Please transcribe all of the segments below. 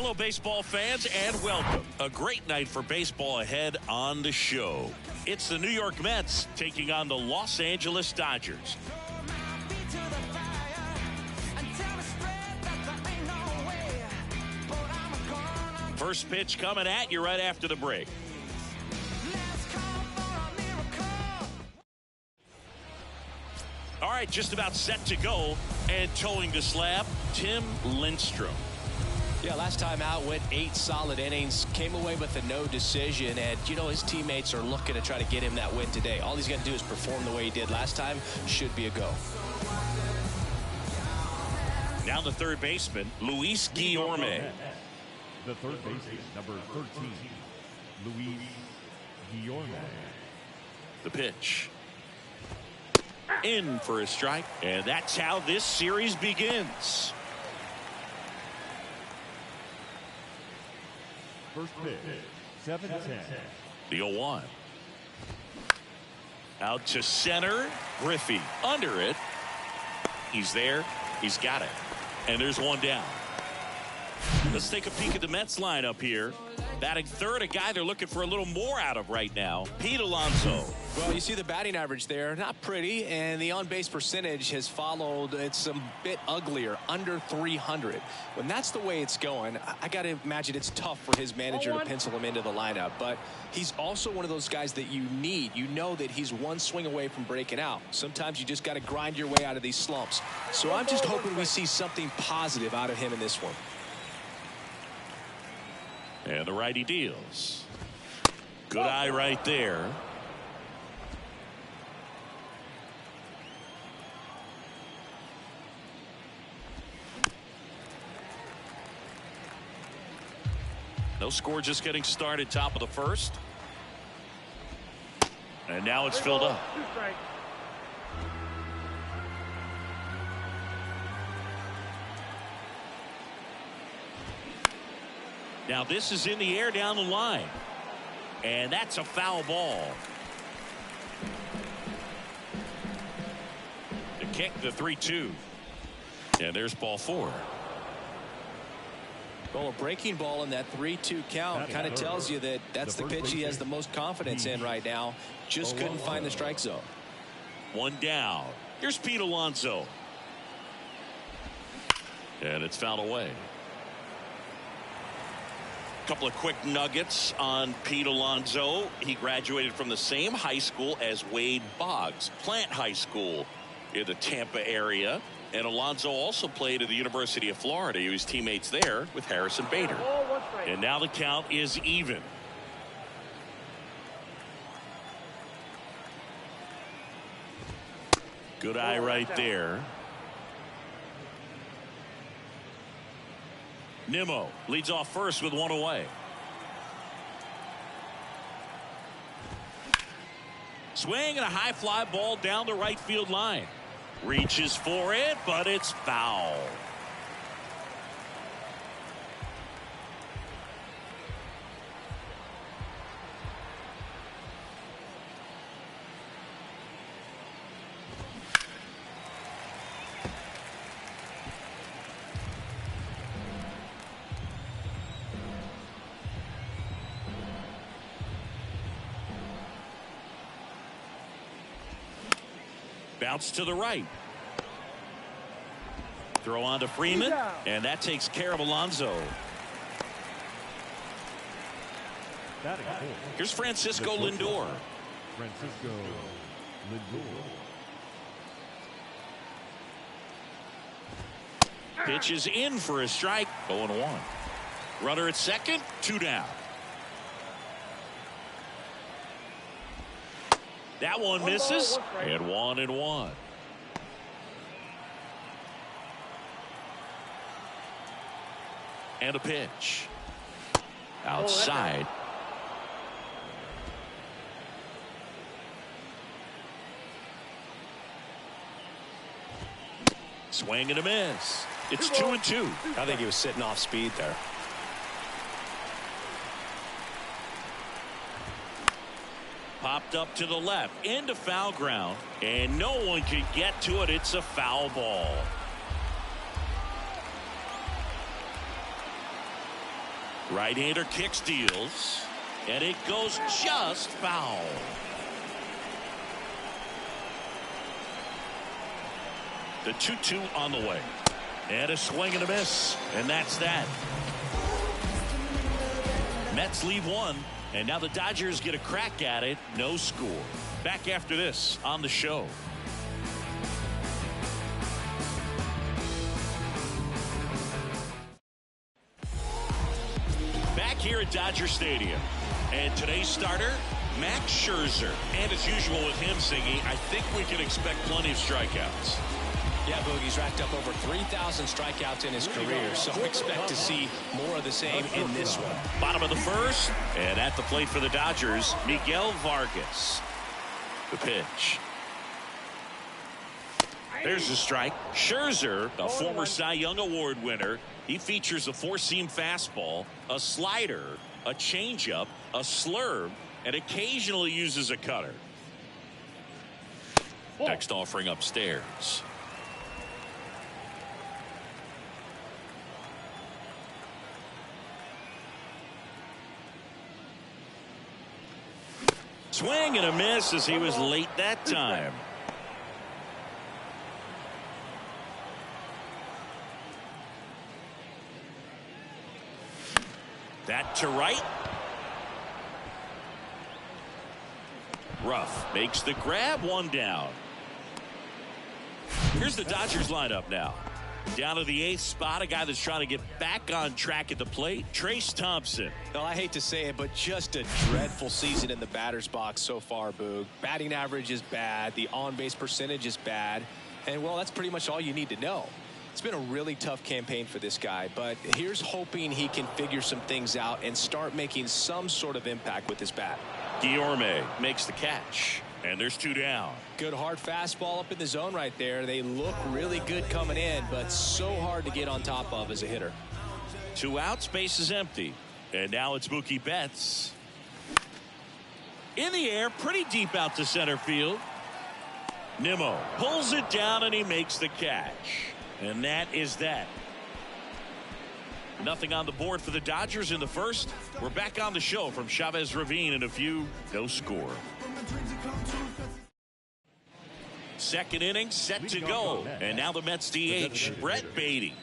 Hello, baseball fans, and welcome. A great night for baseball ahead on the show. It's the New York Mets taking on the Los Angeles Dodgers. First pitch coming at you right after the break. All right, just about set to go, and towing the slab, Tim Lincecum. Yeah, last time out went 8 solid innings, came away with a no decision, and you know his teammates are looking to try to get him that win today. All he's got to do is perform the way he did last time. Should be a go. Now the third baseman, Luis Guillorme. The third baseman, number 13, Luis Guillorme. The pitch. In for a strike, and that's how this series begins. First pitch, 7-10. The 0-1. Out to center. Griffey under it. He's there. He's got it. And there's one down. Let's take a peek at the Mets lineup here. Batting third, a guy they're looking for a little more out of right now, Pete Alonso. Well, you see the batting average there, not pretty, and the on-base percentage has followed. It's a bit uglier, under 300. When that's the way it's going, I got to imagine it's tough for his manager to pencil him into the lineup. But he's also one of those guys that you need. You know that he's one swing away from breaking out. Sometimes you just got to grind your way out of these slumps. So I'm just hoping we see something positive out of him in this one. And the righty deals. Good eye right there. No score, just getting started, top of the first. And now it's filled up. Now this is in the air down the line. And that's a foul ball. The kick, the 3-2. And there's ball 4. Well, a breaking ball in that 3-2 count kind of tells you that that's the pitch he has the most confidence in right now. Just couldn't find the strike zone. One down. Here's Pete Alonso. And it's fouled away. Couple of quick nuggets on Pete Alonso. He graduated from the same high school as Wade Boggs, Plant High School in the Tampa area. And Alonso also played at the University of Florida. He was teammates there with Harrison Bader. And now the count is even. Good eye right there. Nimmo leads off first with one away. Swing and a high fly ball down the right field line. Reaches for it, but it's foul. Bounce to the right. Throw on to Freeman, and that takes care of Alonso. Here's Francisco Lindor. Francisco Lindor. Pitch is in for a strike. 0-1. Runner at second, 2 down. That one misses, and 1-1. And a pitch. Outside. Swing and a miss. It's 2-2. I think he was sitting off speed there. Popped up to the left into foul ground, and no one can get to it. It's a foul ball. Right-hander kick steals, and it goes just foul. The 2-2 on the way. And a swing and a miss. And that's that. Mets leave one. And now the Dodgers get a crack at it. No score. Back after this on the show. Back here at Dodger Stadium. And today's starter, M.Scherzer. And as usual with him singing, I think we can expect plenty of strikeouts. Yeah, Boogie's racked up over 3,000 strikeouts in his career, so expect to see more of the same in this one. Bottom of the first, and at the plate for the Dodgers, Miguel Vargas. The pitch. There's the strike. Scherzer, a former Cy Young Award winner, he features a four-seam fastball, a slider, a changeup, a slurve, and occasionally uses a cutter. Next offering upstairs. Swing and a miss as he was late that time. That to right. Ruff makes the grab, one down. Here's the Dodgers lineup now. Down to the 8th spot, a guy that's trying to get back on track at the plate, Trace Thompson. Well, I hate to say it, but just a dreadful season in the batter's box so far, Boog. Batting average is bad. The on-base percentage is bad. And, well, that's pretty much all you need to know. It's been a really tough campaign for this guy, but here's hoping he can figure some things out and start making some sort of impact with his bat. Guillorme makes the catch, and there's 2 down. Good hard fastball up in the zone right there. They look really good coming in, but so hard to get on top of as a hitter. 2 outs, base is empty. And now it's Mookie Betts. In the air, pretty deep out to center field. Nimmo pulls it down, and he makes the catch. And that is that. Nothing on the board for the Dodgers in the first. We're back on the show from Chavez Ravine in a few. No score. Second inning set to go. And now the Mets DH, Brett Beatty.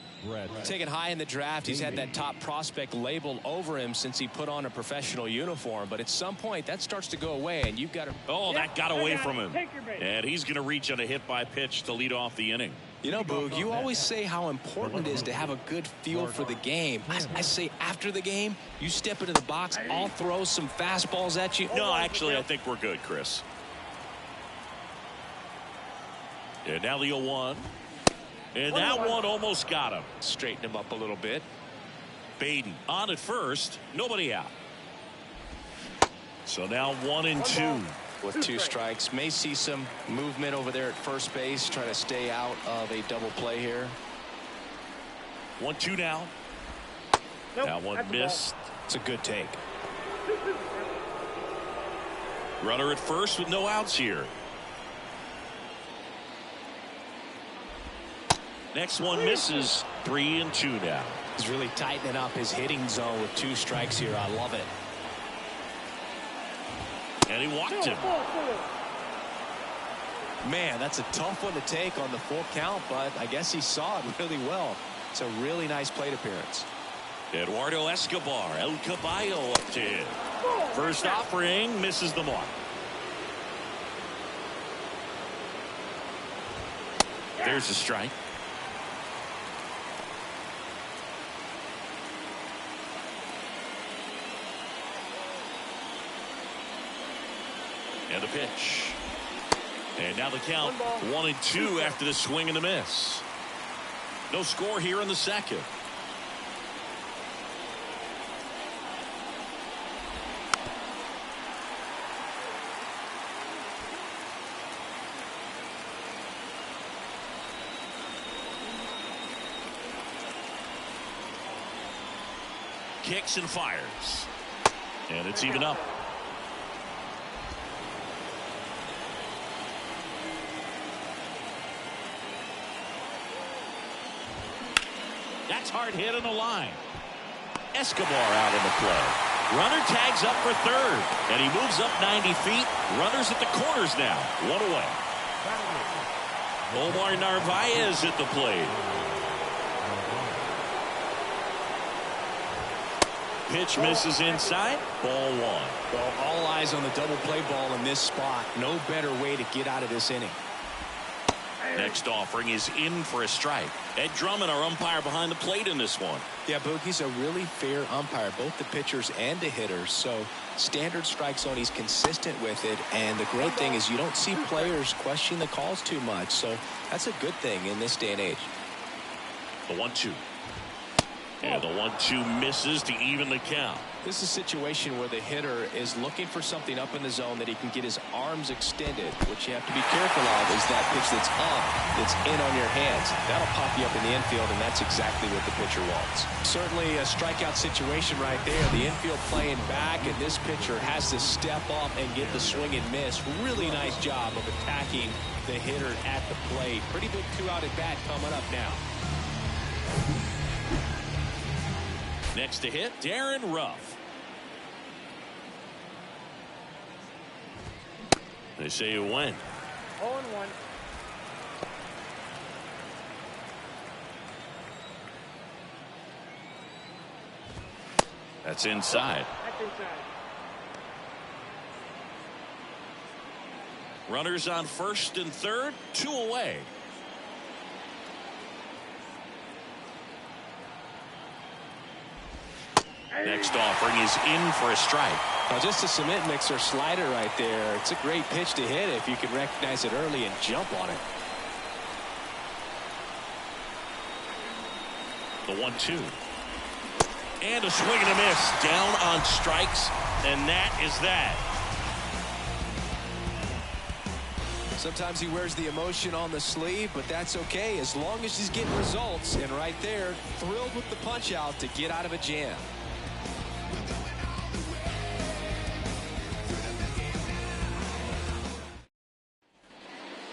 Taken high in the draft, he's had that top prospect label over him since he put on a professional uniform. But at some point, that starts to go away, and you've got to... Oh, that got away from him. And he's going to reach on a hit by pitch to lead off the inning. You know, Boog, you always say how important it is to have a good feel for the game. I say after the game, you step into the box, I'll throw some fastballs at you. No, actually, I think we're good, Chris. And now the 0-1. And that one almost got him. Straighten him up a little bit. Beatty on at first. Nobody out. So now 1 and 2. With 2 strikes. May see some movement over there at first base. Trying to stay out of a double play here. 1-2 now. That one missed. It's a good take. Runner at first with no outs here. Next one misses. 3 and 2 now. He's really tightening up his hitting zone with 2 strikes here. I love it. And he walked him. Man, that's a tough one to take on the full count, but I guess he saw it really well. It's a really nice plate appearance. Eduardo Escobar, El Caballo up to him. First offering misses the mark. There's a strike. And the pitch. And now the count 1 and 2 after the swing and the miss. No score here in the second. Kicks and fires. And it's even up. That's hard hit on the line. Escobar out in the play. Runner tags up for third, and he moves up 90 feet. Runners at the corners now. One away. Omar Narvaez at the plate. Pitch misses inside. Ball one. Well, all eyes on the double play ball in this spot. No better way to get out of this inning. Next offering is in for a strike. Ed Drummond, our umpire behind the plate in this one. Yeah, Boogie's a really fair umpire, both the pitchers and the hitters. So standard strike zone, he's consistent with it. And the great thing is you don't see players question the calls too much. So that's a good thing in this day and age. The 1-2. And the 1-2 misses to even the count. This is a situation where the hitter is looking for something up in the zone that he can get his arms extended. What you have to be careful of is that pitch that's up, that's in on your hands. That'll pop you up in the infield, and that's exactly what the pitcher wants. Certainly a strikeout situation right there. The infield playing back, and this pitcher has to step up and get the swing and miss. Really nice job of attacking the hitter at the plate. Pretty big 2-out at bat coming up now. Next to hit, Darren Ruff. They say it went. 0-1. That's inside. That's inside. Runners on first and third, 2 away. Next offering is in for a strike. Now just a cement mixer slider right there. It's a great pitch to hit if you can recognize it early and jump on it. The 1-2. And a swing and a miss. Down on strikes, and that is that. Sometimes he wears the emotion on the sleeve, but that's okay as long as he's getting results. And right there, thrilled with the punch out to get out of a jam.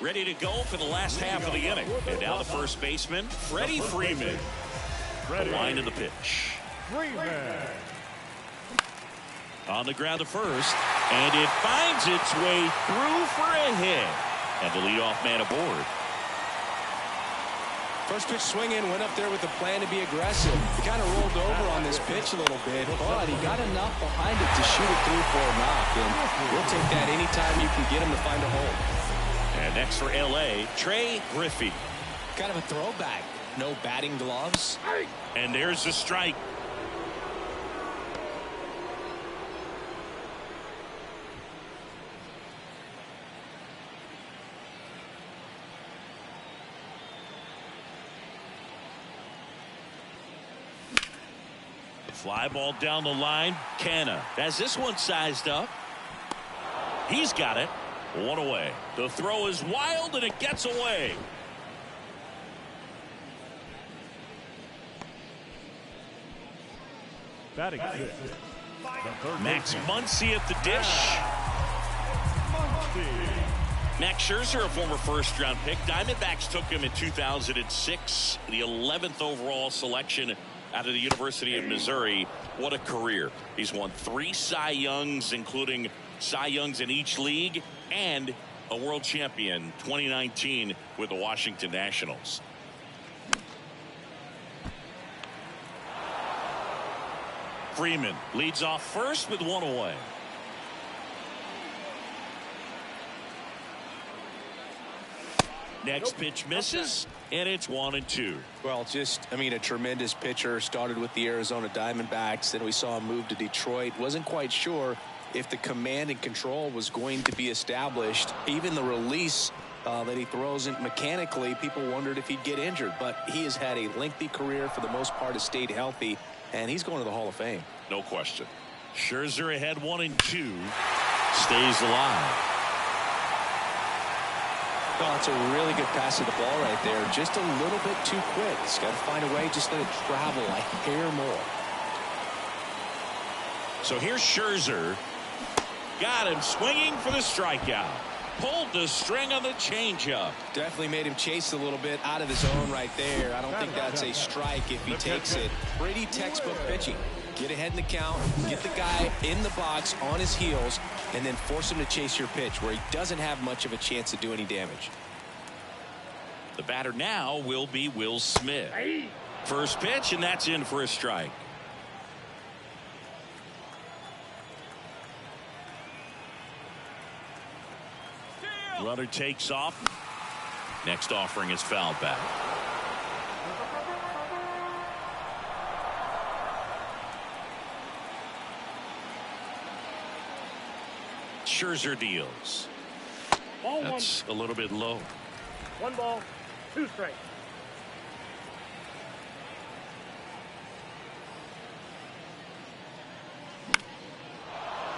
Ready to go for the last half of the inning. And now the first baseman, Freddie Freeman. The line of the pitch. On the ground to first, and it finds its way through for a hit. And the leadoff man aboard. First pitch swinging, went up there with the plan to be aggressive. He kind of rolled over on this pitch a little bit, but he got enough behind it to shoot it through for a knock. And we'll take that anytime you can get him to find a hole. And next for L.A., Trey Griffey. Kind of a throwback. No batting gloves. And there's the strike. Fly ball down the line. Canna has this one sized up. He's got it. 1 away. The throw is wild, and it gets away. Batting sixth. Max Muncy at the dish. Max Scherzer, a former first-round pick. Diamondbacks took him in 2006, the 11th overall selection out of the University of Missouri. What a career. He's won 3 Cy Youngs, including Cy Youngs in each league, and a world champion 2019 with the Washington Nationals. Freeman leads off first with 1 away. Next pitch misses, and it's 1-2. Well, a tremendous pitcher. Started with the Arizona Diamondbacks. Then we saw him move to Detroit. Wasn't quite sure if the command and control was going to be established. Even the release that he throws in mechanically, people wondered if he'd get injured. But he has had a lengthy career. For the most part, has stayed healthy, and he's going to the Hall of Fame. No question. Scherzer ahead 1-2. Stays alive. Oh, it's a really good pass of the ball right there. Just a little bit too quick. He's got to find a way, just let it travel a hair more. So here's Scherzer. Got him swinging for the strikeout. Pulled the string on the changeup. Definitely made him chase a little bit out of the zone right there. I don't think that's a strike if he takes it. Pretty textbook pitching. Get ahead in the count, get the guy in the box on his heels, and then force him to chase your pitch where he doesn't have much of a chance to do any damage. The batter now will be Will Smith. First pitch, and that's in for a strike. Runner takes off. Next offering is fouled back. Scherzer deals. That's a little bit low. 1 ball, 2 strikes.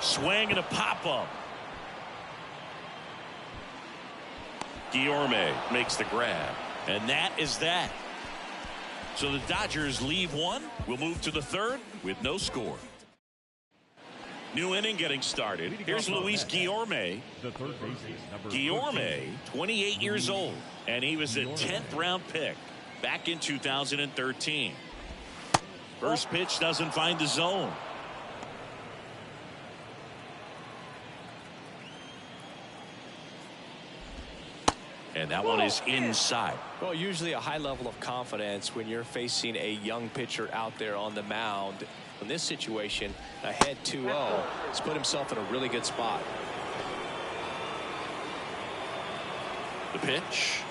Swing and a pop-up. Guillorme makes the grab. And that is that. So the Dodgers leave one. We'll move to the third with no score. New inning getting started. Here's Luis Guillorme. The third baseman, number Guillorme, 28 years old, and he was a 10th round pick back in 2013. First pitch doesn't find the zone. And that one is inside. Well, usually a high level of confidence when you're facing a young pitcher out there on the mound. In this situation, ahead 2-0, he's put himself in a really good spot. The pitch.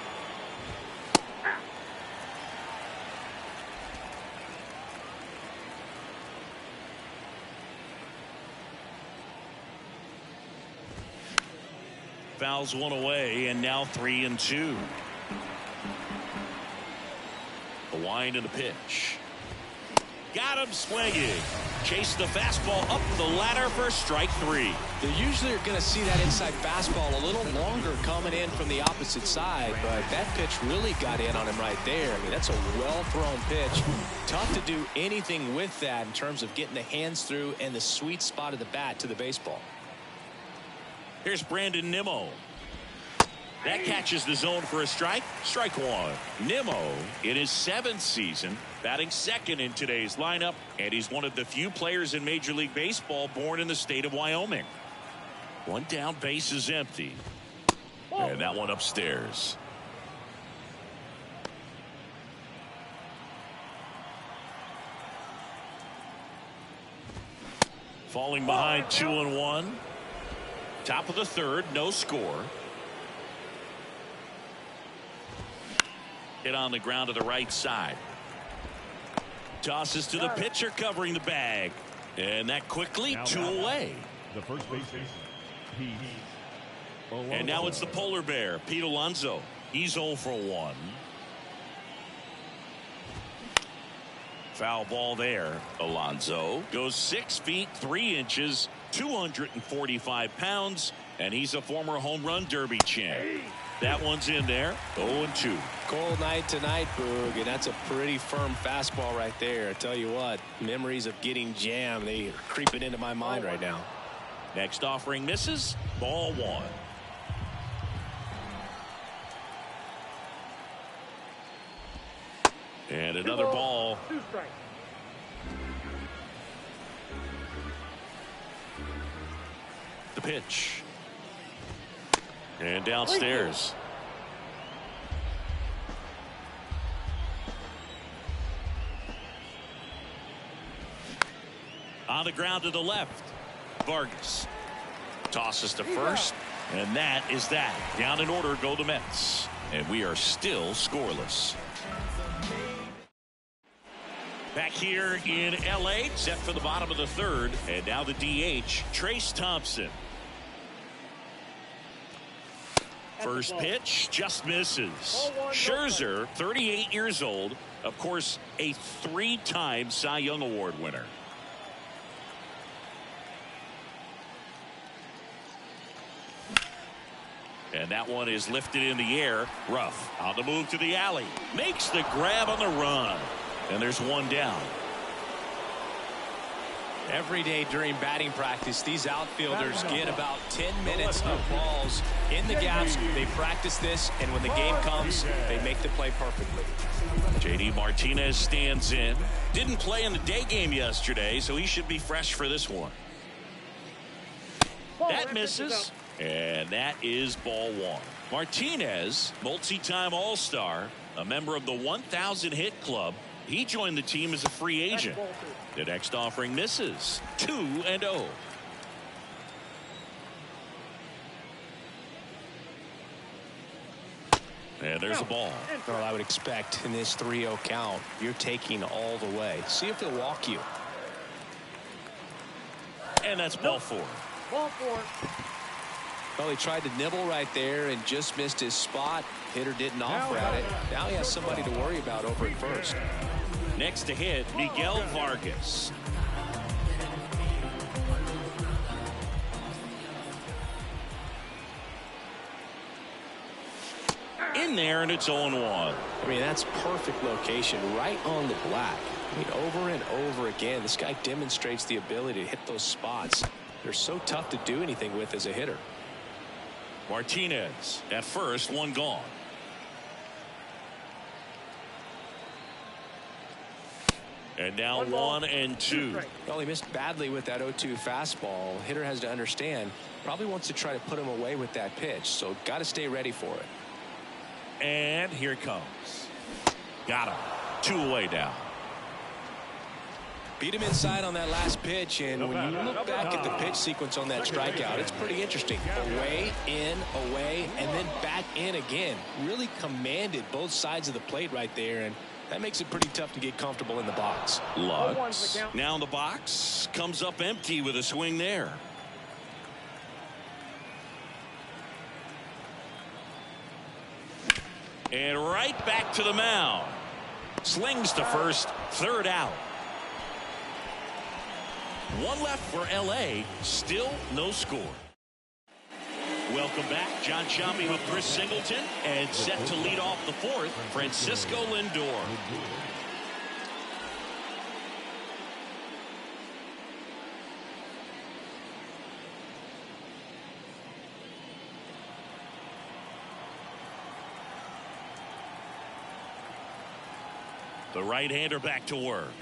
Fouls one away, and now 3-2. The wind and the pitch. Got him swinging. Chase the fastball up the ladder for strike 3. They usually are going to see that inside fastball a little longer coming in from the opposite side, but that pitch really got in on him right there. I mean, that's a well-thrown pitch. Tough to do anything with that in terms of getting the hands through and the sweet spot of the bat to the baseball. Here's Brandon Nimmo. That catches the zone for a strike. Strike 1. Nimmo in his 7th season, batting second in today's lineup, and he's one of the few players in Major League Baseball born in the state of Wyoming. One down, base is empty. And that one upstairs. Falling behind 2-1. Top of the third, no score. Hit on the ground to the right side. Tosses to the pitcher covering the bag. And that quickly, 2 away. The first baseman, Pete. And now it's the polar bear, Pete Alonso. He's 0 for 1. Foul ball there. Alonso goes 6 feet 3 inches, 245 pounds, and he's a former home run derby champ. That one's in there. 0-2. Cold night tonight, Boog, and that's a pretty firm fastball right there. I tell you what, memories of getting jammed, they are creeping into my mind right now. Next offering misses. Ball 1. And another ball. 2 strikes. The pitch. And downstairs. On the ground to the left. Vargas tosses to first, and that is that. Down in order go the Mets, and we are still scoreless. Back here in LA, set for the bottom of the third, and now the DH, Trace Thompson. First pitch just misses. Scherzer, 38 years old, of course, a 3-time Cy Young Award winner. And that one is lifted in the air. Rough on the move to the alley. Makes the grab on the run. And there's one down. Every day during batting practice, these outfielders get about 10 minutes of balls in the gaps. They practice this, and when the game comes, they make the play perfectly. J.D. Martinez stands in. Didn't play in the day game yesterday, so he should be fresh for this one. That misses, and that is ball one. Martinez, multi-time All-Star, a member of the 1,000 hit club. He joined the team as a free agent. The next offering misses. 2-0. And there's a ball. Well, I would expect in this 3-0 count, you're taking all the way. See if they'll walk you. And that's ball four. Ball four. Well, he tried to nibble right there and just missed his spot. Hitter didn't offer at it. Now he has somebody to worry about over at first. Next to hit, Miguel Vargas. In there, and it's 0-1. I mean, that's perfect location, right on the black. I mean, over and over again, this guy demonstrates the ability to hit those spots. They're so tough to do anything with as a hitter. Martinez at first, one gone. And now 1-2. Well, he missed badly with that 0-2 fastball. Hitter has to understand, probably wants to try to put him away with that pitch, so got to stay ready for it. And here it comes. Got him. 2 away now. Beat him inside on that last pitch, and when you look back at the pitch sequence on that strikeout, it's pretty interesting. Away, in, away, and then back in again. Really commanded both sides of the plate right there, and that makes it pretty tough to get comfortable in the box. Lux now in the box, comes up empty with a swing there. And right back to the mound. Slings to first, third out. One left for LA, still no score. Welcome back. John Sciambi with Chris Singleton, and set to lead off the fourth, Francisco Lindor. The right-hander back to work.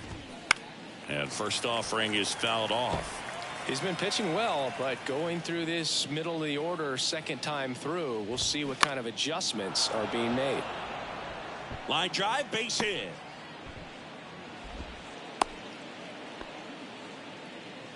And first offering is fouled off. He's been pitching well, but going through this middle of the order second time through, we'll see what kind of adjustments are being made. Line drive, base hit.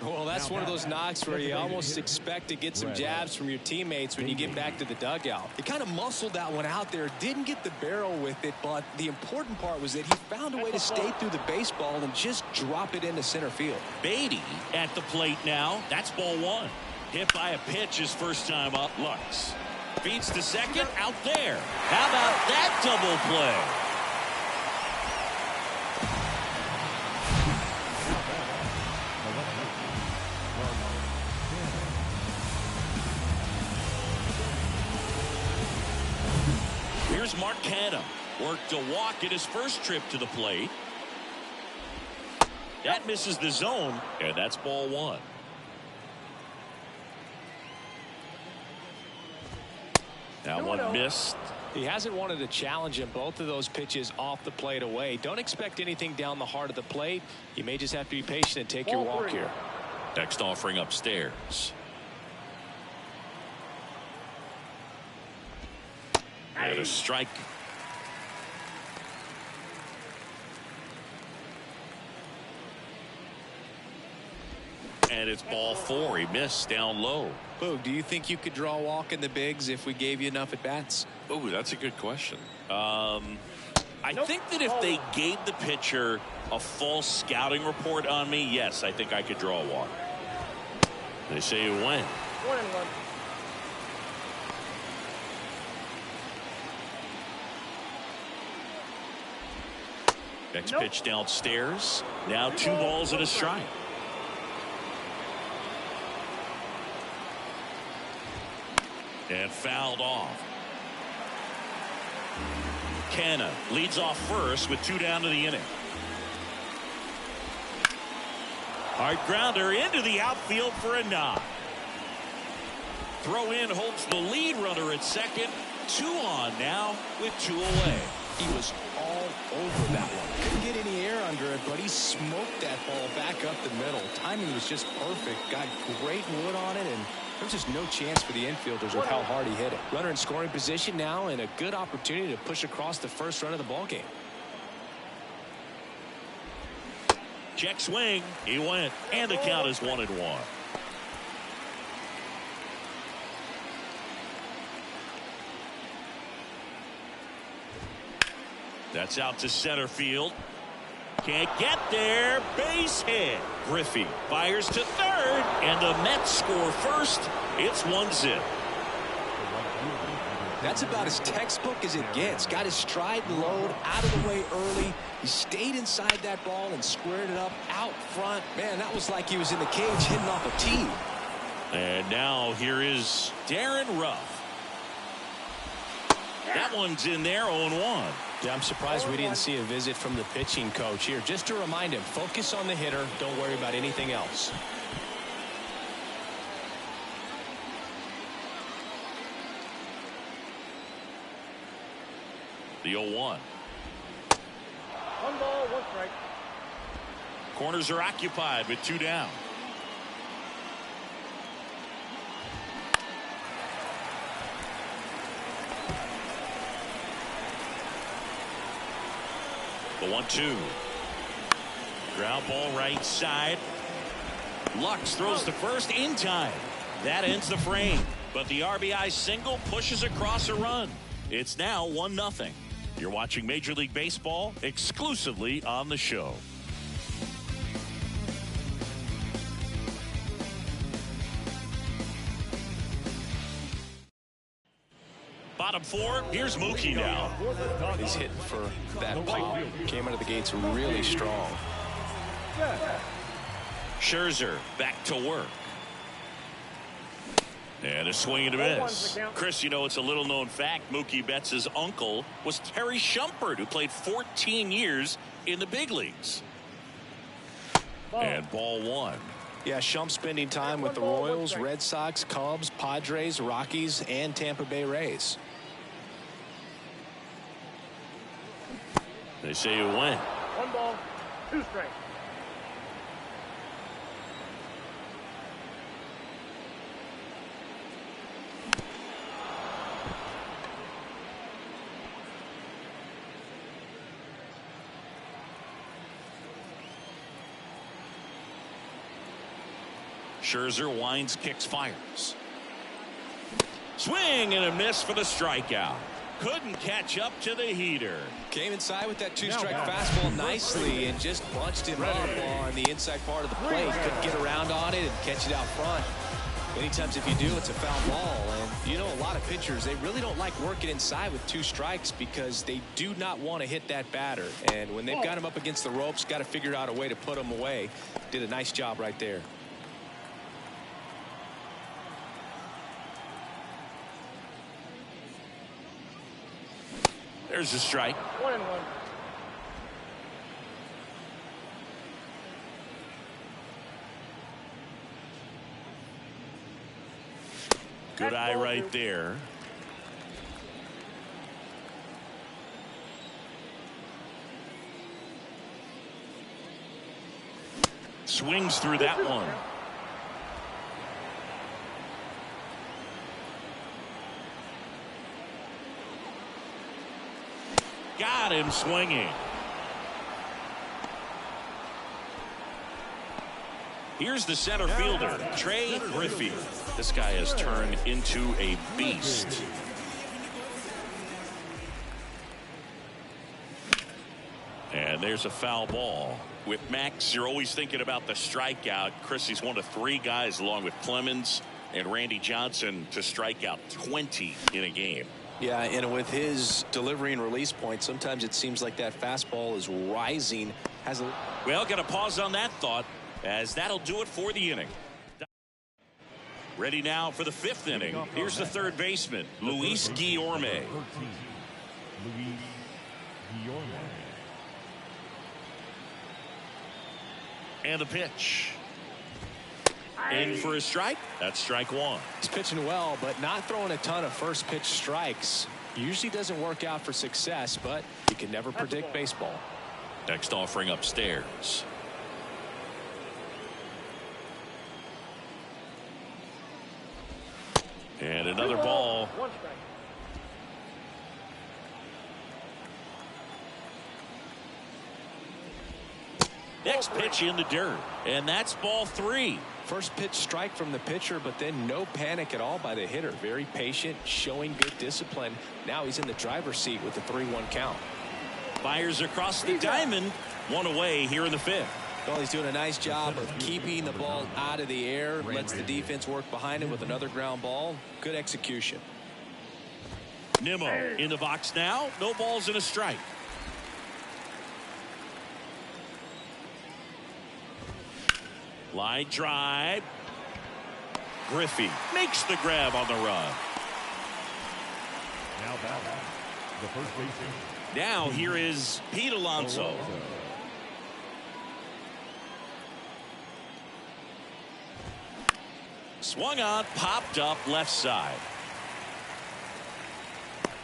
Well, that's one of those knocks where you almost expect to get some jabs from your teammates when you get back to the dugout. He kind of muscled that one out there, didn't get the barrel with it, but the important part was that he found a way to stay through the baseball and just drop it into center field. Beatty at the plate now. That's ball one. Hit by a pitch his first time up. Lux feeds to second, out there. How about that double play? Here's Mark Canha. Worked a walk at his first trip to the plate. That misses the zone, and that's ball one. That one missed. He hasn't wanted to challenge him. Both of those pitches off the plate away. Don't expect anything down the heart of the plate. You may just have to be patient and take your walk here. Next offering upstairs. And a strike. And it's ball four. He missed down low. Boog, do you think you could draw a walk in the bigs if we gave you enough at bats? Oh, that's a good question. I think that if they gave the pitcher a false scouting report on me, yes, I think I could draw a walk. They say you win. 1-1. Next pitch downstairs. Now 2 balls and a strike. And fouled off. Canha leads off first with 2 down to the inning. Hard grounder into the outfield for a knock. Throw in holds the lead runner at second. 2 on now with 2 away. He was all over that one. Couldn't get any air under it, but he smoked that ball back up the middle. Timing was just perfect. Got great wood on it, and there's just no chance for the infielders with how hard he hit it. Runner in scoring position now, and a good opportunity to push across the first run of the ball game. Check swing. He went, and the count is 1-1. That's out to center field. Can't get there. Base hit. Griffey fires to third, and the Mets score first. It's 1-0. That's about as textbook as it gets. Got his stride and load out of the way early. He stayed inside that ball and squared it up out front. Man, that was like he was in the cage hitting off a tee. And now here is Darren Ruff. That one's in there, 0-1. Yeah, I'm surprised we didn't see a visit from the pitching coach here. Just to remind him, focus on the hitter. Don't worry about anything else. The 0-1. 1 ball, 1 strike. Corners are occupied with 2 down. The 1-2. Ground ball right side. Lux throws to first in time. That ends the frame. But the RBI single pushes across a run. It's now 1-0. You're watching Major League Baseball exclusively on the show. Bottom 4, here's Mookie now. He's hitting for that pop. Came out of the gates really strong. Scherzer back to work. And a swing and a miss. Chris, you know, it's a little known fact. Mookie Betts' uncle was Terry Shumpert, who played 14 years in the big leagues. And ball 1. Yeah, Shump spending time with the Royals, Red Sox, Cubs, Padres, Rockies, and Tampa Bay Rays. They say you win. 1 ball, 2 strikes. Scherzer winds, kicks, fires. Swing and a miss for the strikeout. Couldn't catch up to the heater. Came inside with that 2-strike fastball nicely and just bunched him up on the inside part of the plate. Couldn't get around on it and catch it out front. Many times if you do, it's a foul ball. And you know, a lot of pitchers, they really don't like working inside with 2 strikes because they do not want to hit that batter. And when they've got him up against the ropes, got to figure out a way to put him away. Did a nice job right there. There's a strike. 1-1. Good eye right there. Swings through that one. Got him swinging. Here's the center fielder, Trey Griffey. This guy has turned into a beast. And there's a foul ball. With Max, you're always thinking about the strikeout. Chris, he's one of 3 guys, along with Clemens and Randy Johnson, to strike out 20 in a game. Yeah, and with his delivery and release point, sometimes it seems like that fastball is rising. Well, got to pause on that thought, as that'll do it for the inning. Ready now for the 5th inning. Here's the third baseman, Luis Guillorme. Luis Guillorme. And the pitch. In for a strike. That's strike one. He's pitching well, but not throwing a ton of first pitch strikes. Usually doesn't work out for success, but you can never predict baseball. Next offering upstairs. And another ball. 1 strike. Next pitch in the dirt. And that's ball 3. First pitch strike from the pitcher, but then no panic at all by the hitter. Very patient, showing good discipline. Now he's in the driver's seat with the 3-1 count. Fires across the diamond. 1 away here in the 5th. Well, he's doing a nice job of keeping the ball out of the air. Lets the defense work behind it with another ground ball. Good execution. Nimmo in the box now. No balls and a strike. Line drive. Griffey makes the grab on the run. Now back, the first baseman. Now here is Pete Alonso. Swung on, popped up left side.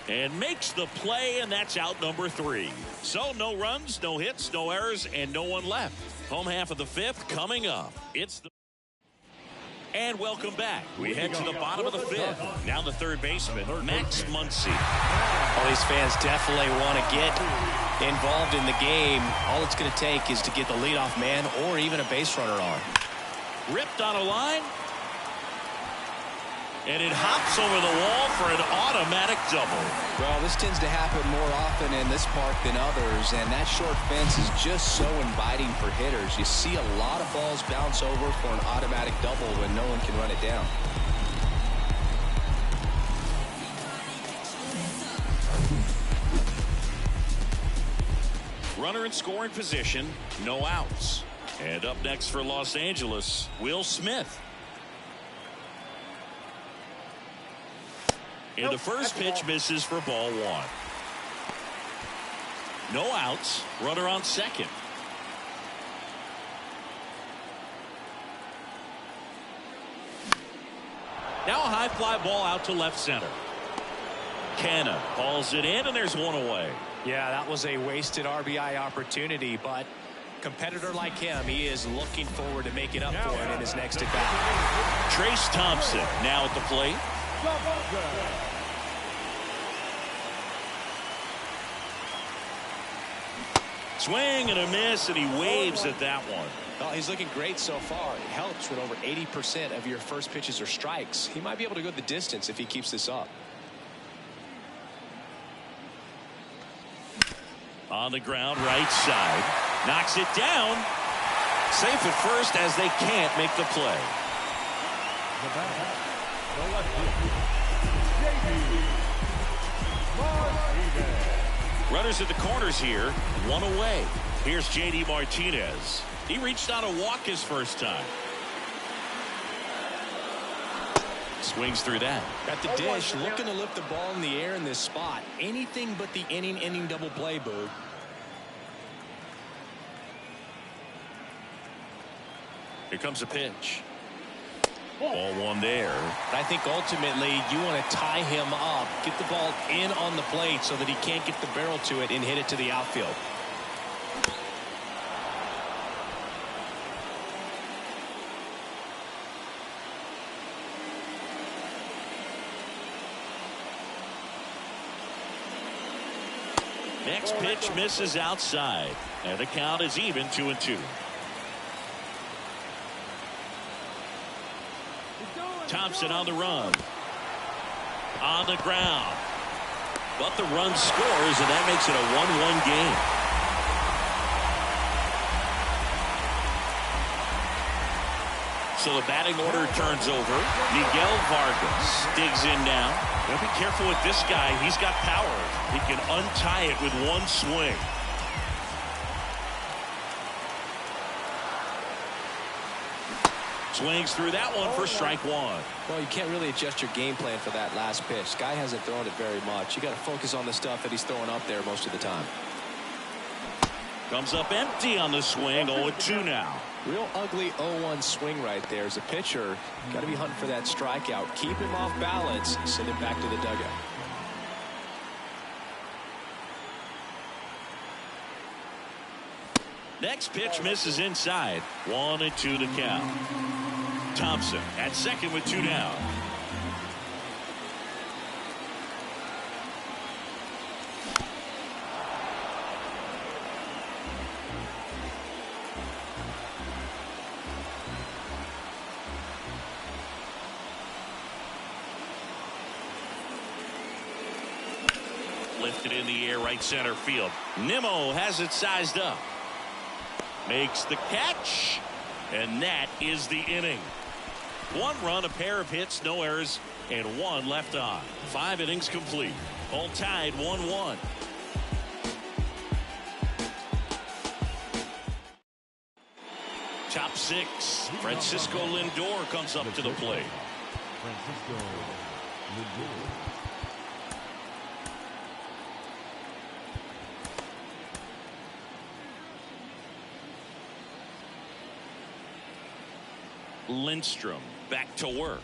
And makes the play, and that's out number 3. So no runs, no hits, no errors, and no one left. Home half of the 5th coming up. It's the and welcome back. We head to the bottom of the 5th. Now the third baseman, Max Muncy. All these fans definitely want to get involved in the game. All it's going to take is to get the leadoff man or even a base runner on. Ripped on a line. And it hops over the wall for an automatic double. Well, this tends to happen more often in this park than others, and that short fence is just so inviting for hitters. You see a lot of balls bounce over for an automatic double when no one can run it down. Runner in scoring position, no outs. And up next for Los Angeles, Will Smith. And the first pitch misses for ball 1. No outs. Runner on second. Now a high fly ball out to left center. Canna hauls it in, and there's 1 away. Yeah, that was a wasted RBI opportunity, but competitor like him, he is looking forward to making up for it in his next at-bat. Trace Thompson now at the plate. Swing and a miss, and he waves at that one. Well, he's looking great so far. It helps when over 80% of your first pitches are strikes. He might be able to go the distance if he keeps this up. On the ground, right side. Knocks it down. Safe at first as they can't make the play. Runners at the corners here. 1 away. Here's J.D. Martinez. He reached on a walk his first time. Swings through that. At the dish, looking to lift the ball in the air in this spot. Anything but the inning double play, Boog. Here comes a pitch. Ball 1 there. I think ultimately you want to tie him up, get the ball in on the plate so that he can't get the barrel to it and hit it to the outfield. Next pitch misses outside, and the count is even 2-2. Thompson on the run. On the ground. But the run scores, and that makes it a 1-1 game. So the batting order turns over. Miguel Vargas digs in now. Now be careful with this guy. He's got power. He can untie it with 1 swing. Swings through that one for strike 1. Well, you can't really adjust your game plan for that last pitch. Guy hasn't thrown it very much. You got to focus on the stuff that he's throwing up there most of the time. Comes up empty on the swing. 0-2 now. Real ugly 0-1 swing right there. As a pitcher, got to be hunting for that strikeout. Keep him off balance. Send him back to the dugout. Next pitch misses inside. 1-2 the count. Thompson at second with 2 down. Lifted in the air, right center field. Nimmo has it sized up. Makes the catch, and that is the inning. 1 run, a pair of hits, no errors, and 1 left on. 5 innings complete. All tied 1-1. Top 6. Francisco Lindor comes up to the plate. Francisco Lindor. Lindstrom back to work.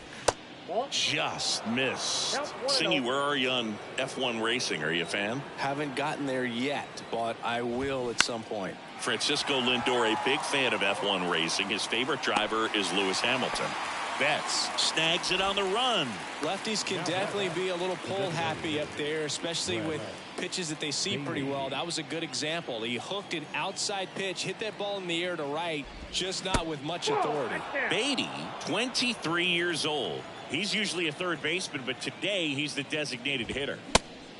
Just missed. Singy, where are you on F1 racing? Are you a fan? Haven't gotten there yet, but I will at some point. Francisco Lindor, a big fan of F1 racing. His favorite driver is Lewis Hamilton. Betts snags it on the run. Lefties can definitely be a little pull happy up there, especially with pitches that they see pretty well. That was a good example. He hooked an outside pitch, hit that ball in the air to right, just not with much authority. Beatty, 23 years old. He's usually a third baseman, but today he's the designated hitter.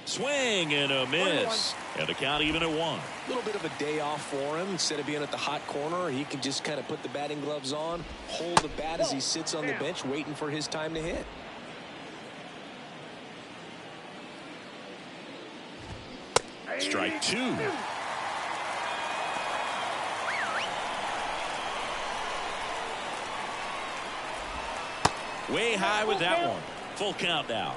Swing and a miss. And the count even at 1. A little bit of a day off for him. Instead of being at the hot corner, he can just kind of put the batting gloves on, hold the bat as he sits on the bench waiting for his time to hit. Strike 2. Way high with that one. Full count now.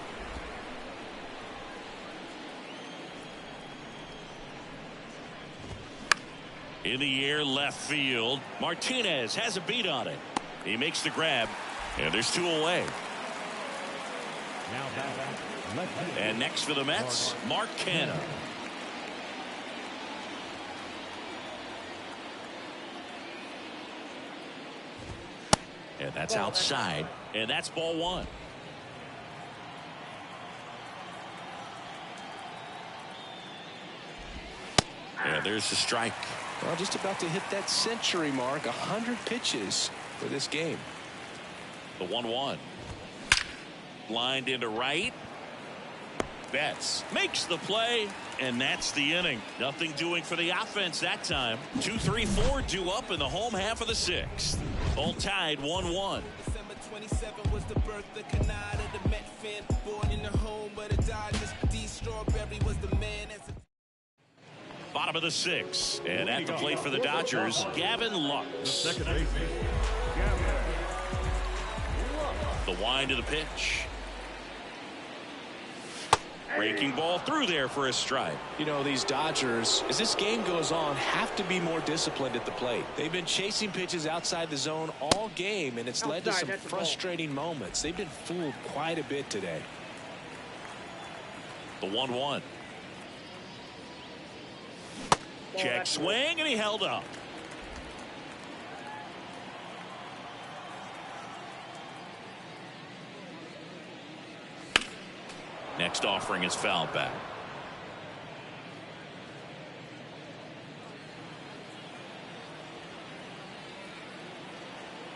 In the air, left field. Martinez has a beat on it. He makes the grab, and there's 2 away. And next for the Mets, Mark Canha. And that's outside, and that's ball 1. And there's the strike. Well, just about to hit that century mark. 100 pitches for this game. The 1-1. Lined into right. Betts makes the play, and that's the inning. Nothing doing for the offense that time. 2-3-4 due up in the home half of the 6th. All tied 1-1. December 27 was the birth of Canada, the Met fan, born in the home of the Dodgers. D. Strawberry was the man. Bottom of the 6th, and at the plate for the Dodgers, Gavin Lux. Second baseman. The wind of the pitch. Breaking ball through there for a strike. You know, these Dodgers, as this game goes on, have to be more disciplined at the plate. They've been chasing pitches outside the zone all game, and it's led to some frustrating moments. They've been fooled quite a bit today. The 1-1. Check swing, and he held up. Next offering is fouled back.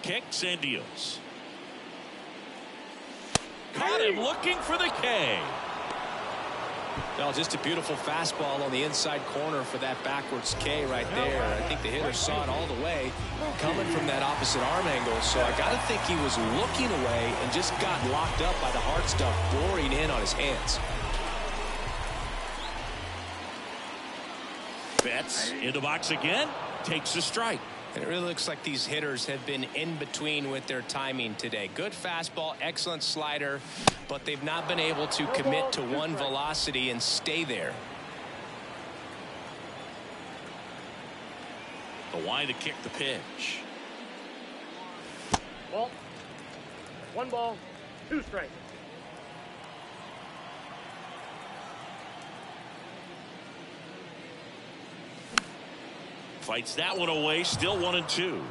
Kicks and deals. Caught him looking for the K. Well, just a beautiful fastball on the inside corner for that backwards K right there. I think the hitter saw it all the way coming from that opposite arm angle. So I got to think he was looking away and just got locked up by the hard stuff boring in on his hands. Betts in the box again. Takes a strike. And it really looks like these hitters have been in between with their timing today. Good fastball, excellent slider, but they've not been able to commit to one velocity and stay there. The wind to kick the pitch. Ball. 1 ball, 2 strikes. Fights that one away, still 1-2.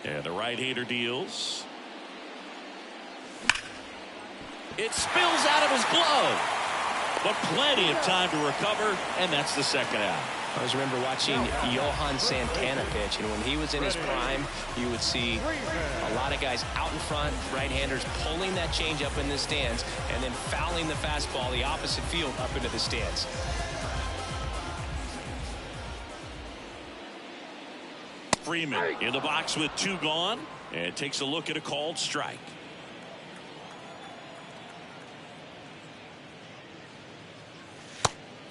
And the right-hander deals. It spills out of his glove. But plenty of time to recover, and that's the second out. I always remember watching Johan Santana pitch, and when he was in his prime, you would see a lot of guys out in front, right-handers pulling that change up in the stands, and then fouling the fastball the opposite field up into the stands. Freeman in the box with 2 gone, and takes a look at a called strike.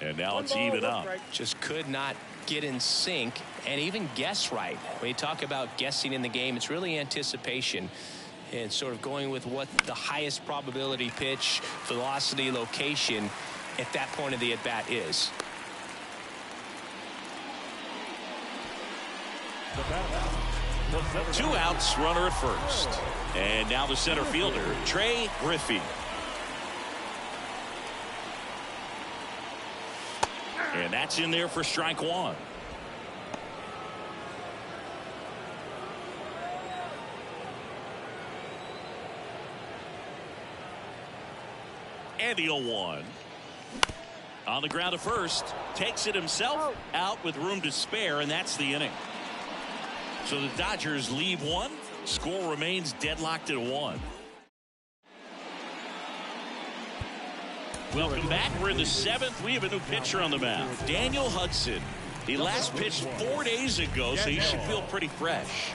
And now it's even up. Just could not get in sync and even guess right. When you talk about guessing in the game, it's really anticipation and sort of going with what the highest probability pitch, velocity, location at that point of the at-bat is. Two outs, runner at first. And now the center fielder, Trey Griffey. And that's in there for strike 1. And the 0-1. On the ground at first. Takes it himself out with room to spare, and that's the inning. So the Dodgers leave 1. Score remains deadlocked at 1. Welcome back. We're in the 7th. We have a new pitcher on the mound, Daniel Hudson. He last pitched 4 days ago, so he should feel pretty fresh.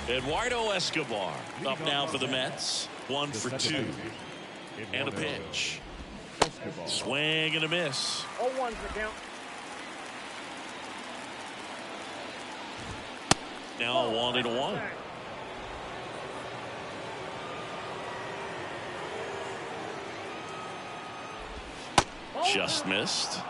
Eduardo Escobar up now for the Mets. 1 for 2. And a pitch. Swing and a miss. 0-1's the count. Now 1-1. Just missed.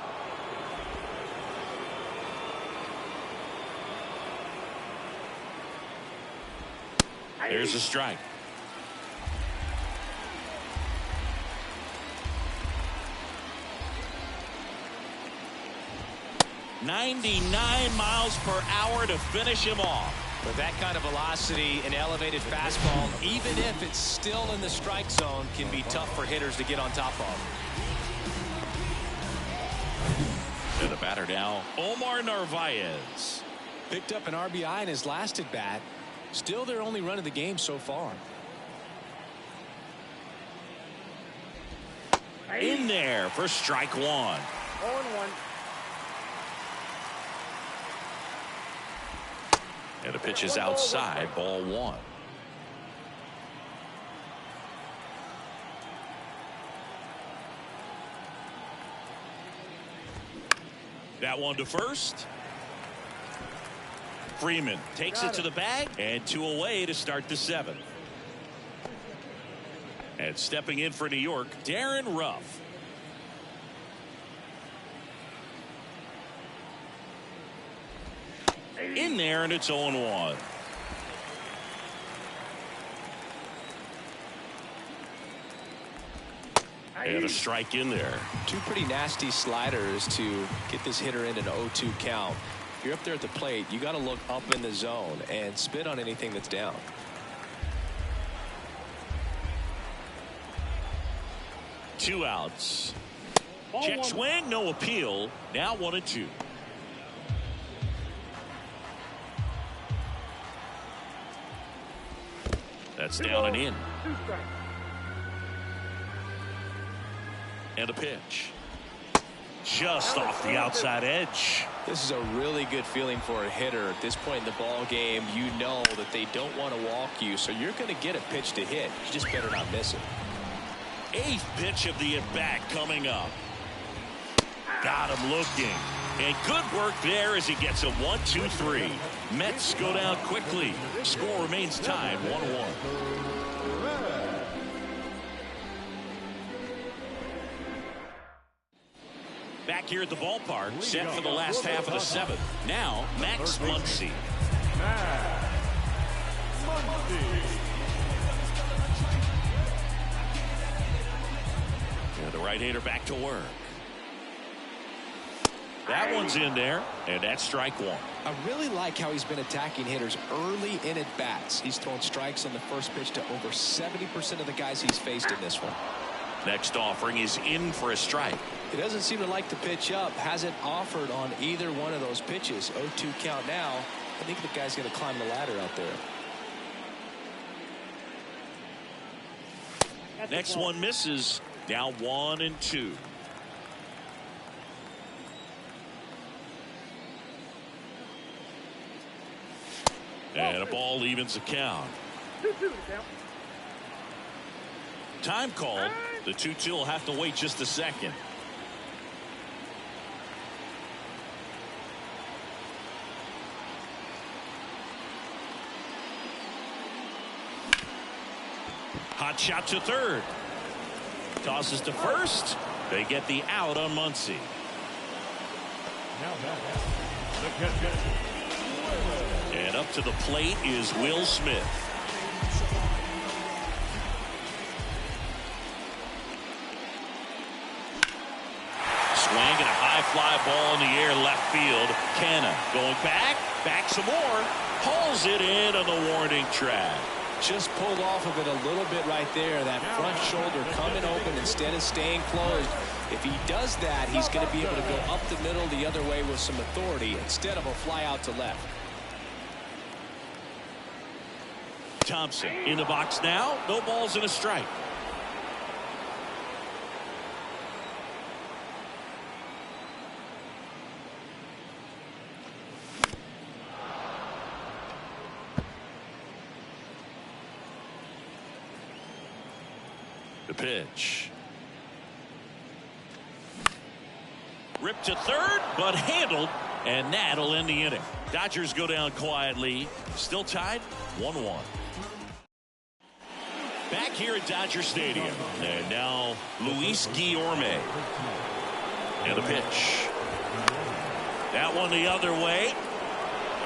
There's a strike. .99 miles per hour to finish him off. With that kind of velocity, an elevated fastball, even if it's still in the strike zone, can be tough for hitters to get on top of. And the batter now, Omar Narvaez. Picked up an RBI in his last at bat. Still their only run of the game so far. In there for strike 1. 0-1. And the pitch is outside, ball 1. That one to first. Freeman takes it to the bag, and 2 away to start the 7th. And stepping in for New York, Darren Ruff. In there, and it's 0-1. And a strike in there. 2 pretty nasty sliders to get this hitter in an 0-2 count. If you're up there at the plate, you got to look up in the zone and spit on anything that's down. Two outs. Check swing, no appeal. Now 1-2. That's down and in. And a pitch. Just off the outside edge. This is a really good feeling for a hitter at this point in the ball game. You know that they don't want to walk you, so you're going to get a pitch to hit. You just better not miss it. 8th pitch of the at-bat coming up. Got him looking. And good work there as he gets a 1-2-3. Mets go down quickly. Score remains tied 1-1. Back here at the ballpark, set for the last half of the seventh. Now, Max Muncy. And the right-hander back to work. That one's in there, and that's strike one. I really like how he's been attacking hitters early in at bats. He's thrown strikes on the first pitch to over 70% of the guys he's faced in this one. Next offering is in for a strike. He doesn't seem to like to pitch up. Hasn't offered on either one of those pitches. 0-2 count now. I think the guy's going to climb the ladder out there. Next one misses. Now 1-2. And a ball evens the count. 2-2 to count. Time called. The 2-2 will have to wait just a second. Hot shot to third. Tosses to first. They get the out on Muncy. And up to the plate is Will Smith. Swing and a high fly ball in the air left field. Canna going back some more. Hauls it in on the warning track. Just pulled off of it a little bit right there. That front shoulder coming open instead of staying closed. If he does that, he's going to be able to go up the middle the other way with some authority instead of a fly out to left. Thompson in the box now. No balls and a strike. The pitch. Ripped to third, but handled, and that'll end the inning. Dodgers go down quietly. Still tied 1-1. Back here at Dodger Stadium. And now Luis Guillorme. And the pitch. That one the other way.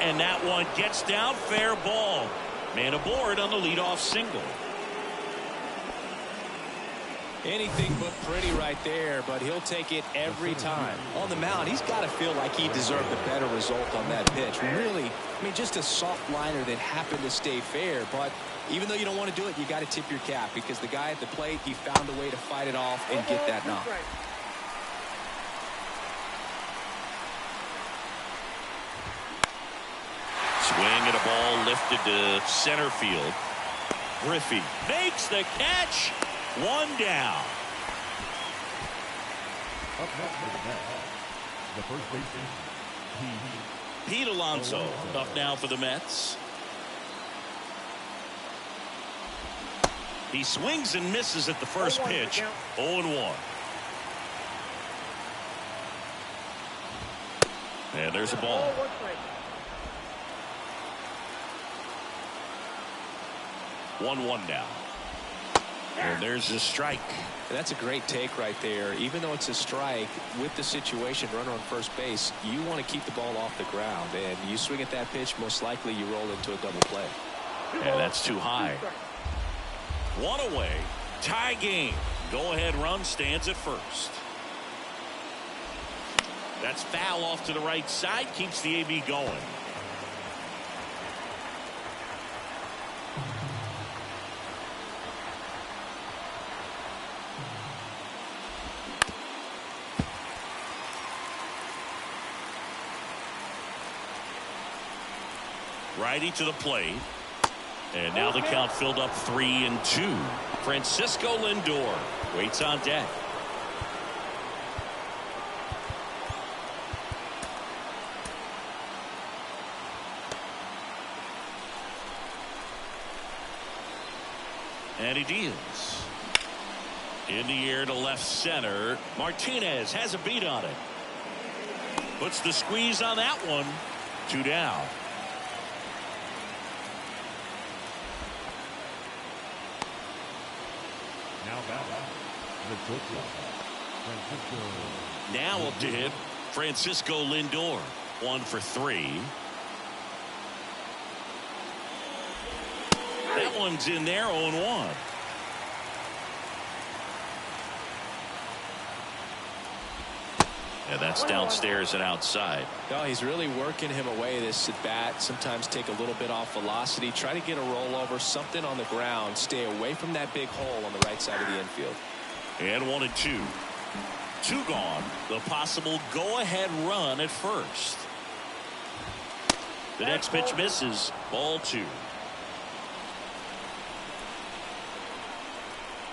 And that one gets down. Fair ball. Man aboard on the leadoff single. Anything but pretty right there, but he'll take it every time. On the mound, he's got to feel like he deserved a better result on that pitch. Really, I mean, just a soft liner that happened to stay fair, but even though you don't want to do it, you got to tip your cap because the guy at the plate, he found a way to fight it off and get that knock. Swing and a ball lifted to center field. Griffey makes the catch. One down. Up next for the Mets, the first baseman, Pete Alonso up now for the Mets. He swings and misses at the first pitch. 0-1. And there's a ball. 1-1 now. And there's a strike. That's a great take right there. Even though it's a strike, with the situation, runner on first base, you want to keep the ball off the ground. And you swing at that pitch, most likely you roll into a double play. And that's too high. One away. Tie game. Go-ahead run stands at first. That's foul off to the right side. Keeps the AB going. Righty to the plate. And now the count filled up 3-2. Francisco Lindor waits on deck. And he deals. In the air to left center. Martinez has a beat on it. Puts the squeeze on that one. 2 down. Now batting, Francisco. Now up to hit Francisco Lindor. 1 for 3. That one's in there. 0-1. And that's downstairs and outside. No, he's really working him away this at bat. Sometimes take a little bit off velocity. Try to get a rollover, something on the ground. Stay away from that big hole on the right side of the infield. And 1-2. 2 gone. The possible go-ahead run at first. The next pitch misses. Ball 2.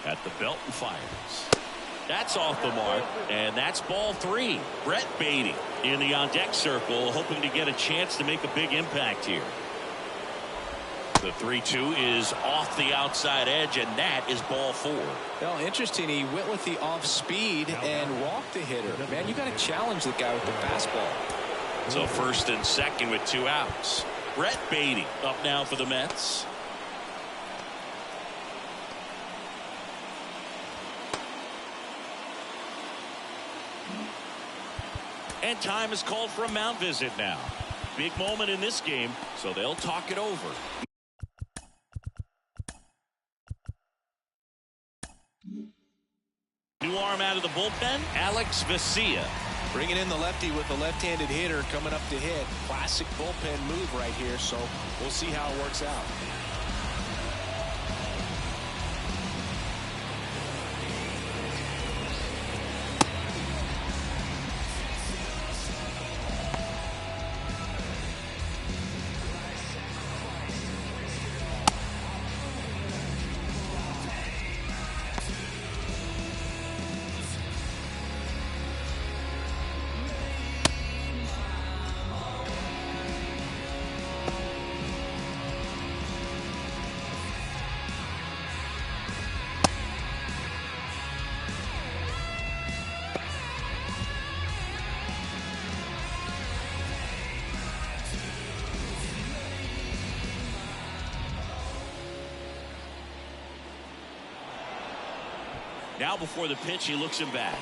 At the belt and fires. That's off the mark, and that's ball 3. Brett Beatty in the on-deck circle, hoping to get a chance to make a big impact here. The 3-2 is off the outside edge, and that is ball 4. Well, interesting. He went with the off speed and walked the hitter. Man, you got to challenge the guy with the fastball. So first and second with 2 outs. Brett Beatty up now for the Mets. And time is called for a mound visit now. Big moment in this game, so they'll talk it over. New arm out of the bullpen, Alex Vesia. Bringing in the lefty with the left-handed hitter coming up to hit. Classic bullpen move right here, so we'll see how it works out. Now before the pitch, he looks him back.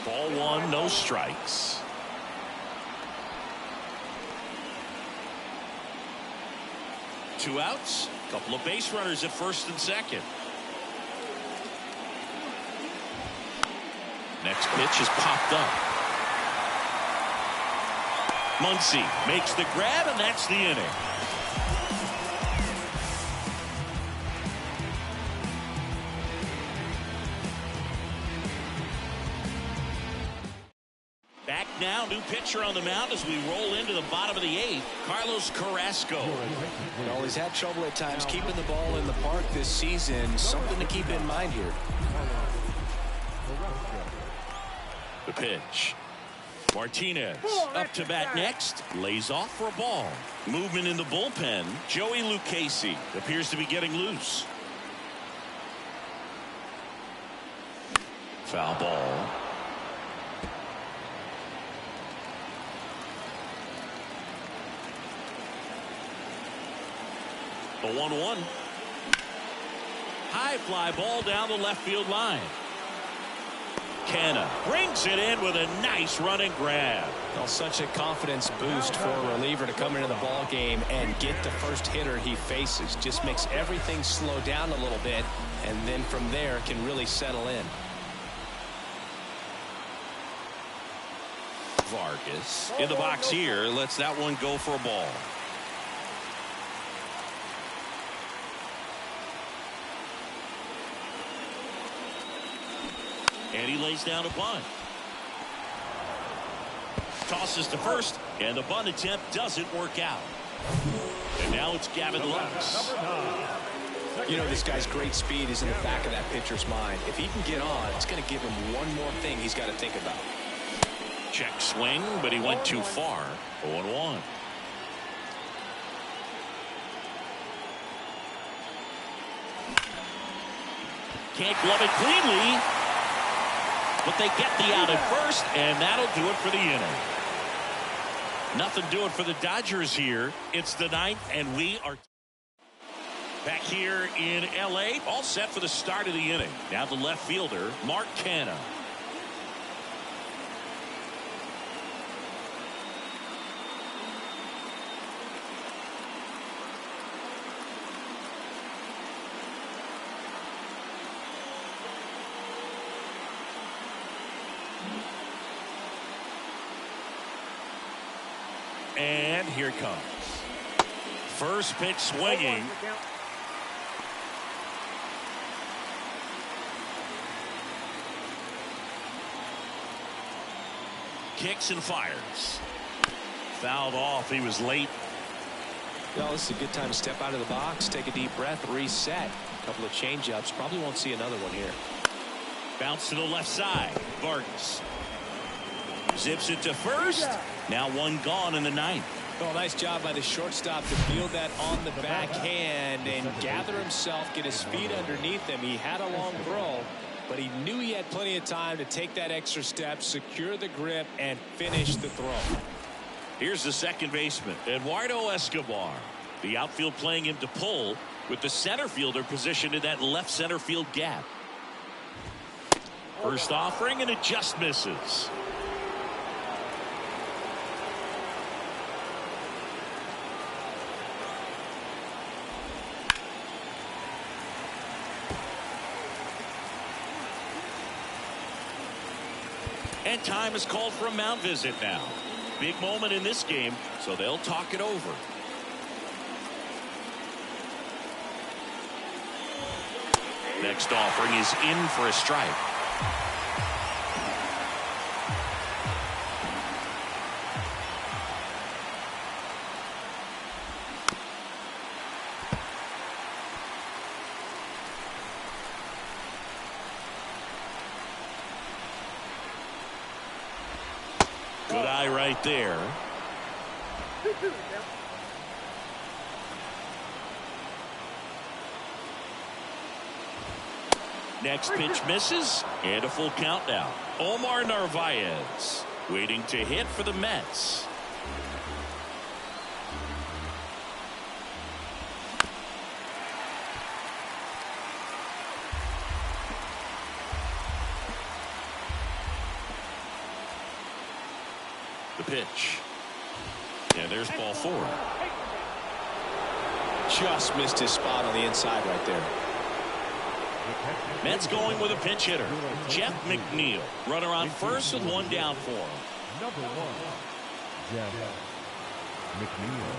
Ball 1, no strikes. Two outs, couple of base runners at first and second. Next pitch is popped up. Muncy makes the grab, and that's the inning. Back now, new pitcher on the mound as we roll into the bottom of the 8th, Carlos Carrasco. Well, he's had trouble at times keeping the ball in the park this season. Something to keep in mind here. The pitch. Martinez up to bat next. Lays off for a ball. Movement in the bullpen. Joey Lucchesi appears to be getting loose. Foul ball. The 1-1. High fly ball down the left field line. Canna brings it in with a nice running grab. Well, such a confidence boost for a reliever to come into the ball game and get the first hitter he faces. Just makes everything slow down a little bit, and then from there can really settle in. Vargas in the box here, lets that one go for a ball. And he lays down a bunt. Tosses to first, and the bunt attempt doesn't work out. And now it's Gavin Lux. You know, this guy's great speed is in the back of that pitcher's mind. If he can get on, it's going to give him one more thing he's got to think about. Check swing, but he went too far. 0-1. Can't glove it cleanly, but they get the out at first, and that'll do it for the inning. Nothing doing for the Dodgers here. It's the ninth, and we are back here in L.A. All set for the start of the inning. Now the left fielder, Mark Canha. And here it comes. First pitch swinging. Kicks and fires. Fouled off. He was late. Well, this is a good time to step out of the box, take a deep breath, reset. A couple of changeups. Probably won't see another one here. Bounce to the left side. Vargas zips it to first. Now one gone in the ninth. Well, nice job by the shortstop to field that on the backhand and gather himself, get his feet underneath him. He had a long throw, but he knew he had plenty of time to take that extra step, secure the grip, and finish the throw. Here's the second baseman, Eduardo Escobar. The outfield playing him to pull, with the center fielder positioned in that left center field gap. First offering, and it just misses. And time is called for a mound visit now. Big moment in this game, so they'll talk it over. Next offering is in for a strike. Good eye right there. Next pitch misses, and a full count now. Omar Narvaez waiting to hit for the Mets. The pitch. And there's ball 4. Just missed his spot on the inside right there. Mets going with a pinch hitter, Jeff McNeil. Runner on first with one down for him. Number 1, Jeff McNeil.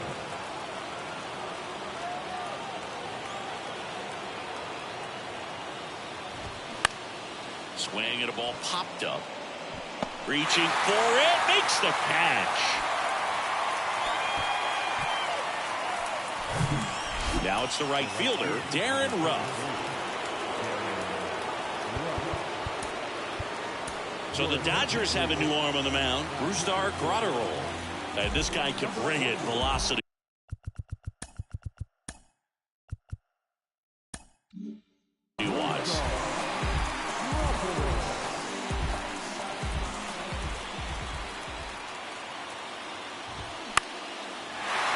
Swing and a ball popped up. Reaching for it, makes the catch. Now it's the right fielder, Darren Ruff. So the Dodgers have a new arm on the mound, Brusdar Graterol. And this guy can bring it, velocity.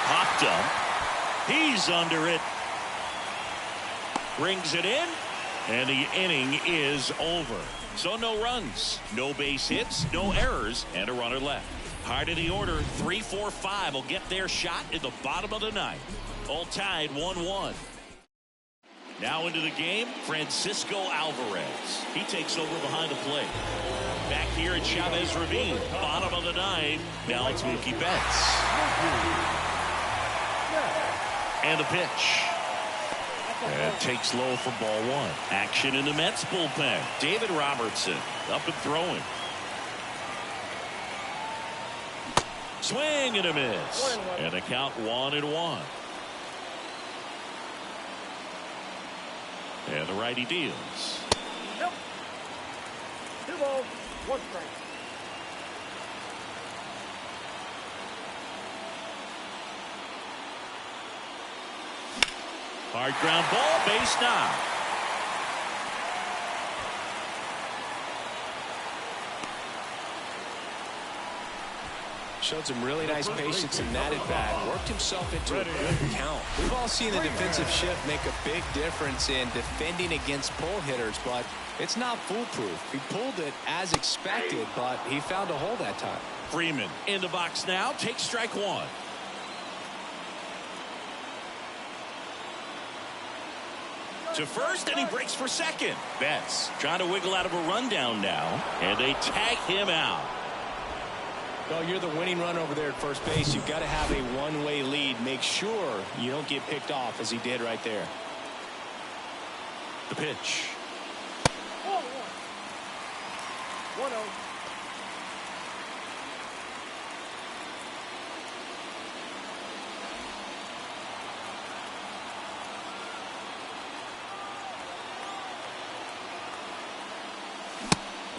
Popped up. He's under it. Brings it in. And the inning is over. So no runs, no base hits, no errors, and a runner left. Hard of the order, 3-4-5 will get their shot in the bottom of the ninth. All tied 1-1. Now into the game, Francisco Alvarez. He takes over behind the plate. Back here at Chavez Ravine, bottom of the ninth. Now it's Mookie Betts. And the pitch. And takes low for ball 1. Action in the Mets bullpen. David Robertson up and throwing. Swing and a miss. And a count 1-1. And the righty deals. Nope. 2 balls, 1 strike. Hard ground ball, base knock. Showed some really nice patience in that at bat. Worked himself into a good count. We've all seen the defensive shift make a big difference in defending against pull hitters, but it's not foolproof. He pulled it as expected, but he found a hole that time. Freeman in the box now. Takes strike one. To first, and he breaks for second. Betts trying to wiggle out of a rundown now, and they tag him out. Well, you're the winning run over there at first base. You've got to have a one-way lead. Make sure you don't get picked off as he did right there. The pitch. 1-0.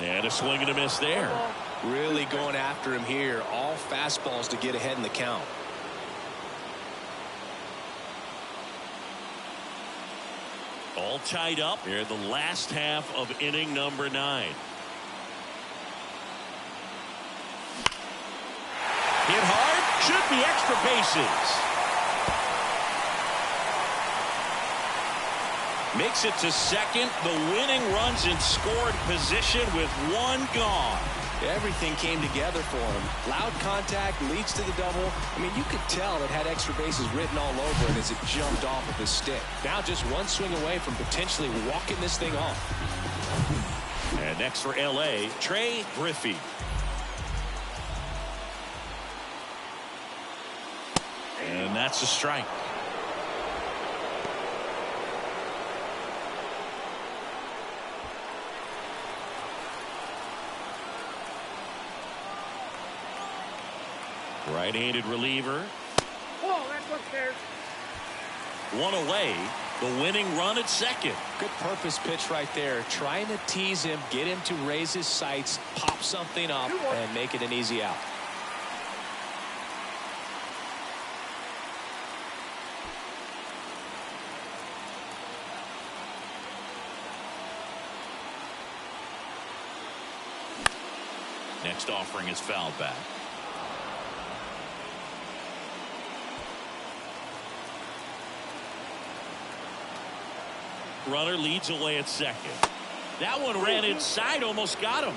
And a swing and a miss there. Really going after him here. All fastballs to get ahead in the count. All tied up here in the last half of inning number 9. Hit hard. Should be extra bases. Makes it to second. The winning runs in scored position with one gone. Everything came together for him. Loud contact leads to the double. I mean, you could tell it had extra bases written all over it as it jumped off of his stick. Now just one swing away from potentially walking this thing off. And next for LA, Trey Griffey. And that's a strike. Right-handed reliever. Whoa, that's upstairs. One away. The winning run at second. Good purpose pitch right there. Trying to tease him, get him to raise his sights, pop something up, and make it an easy out. Next offering is fouled back. Runner leads away at second. That one ran inside, almost got him.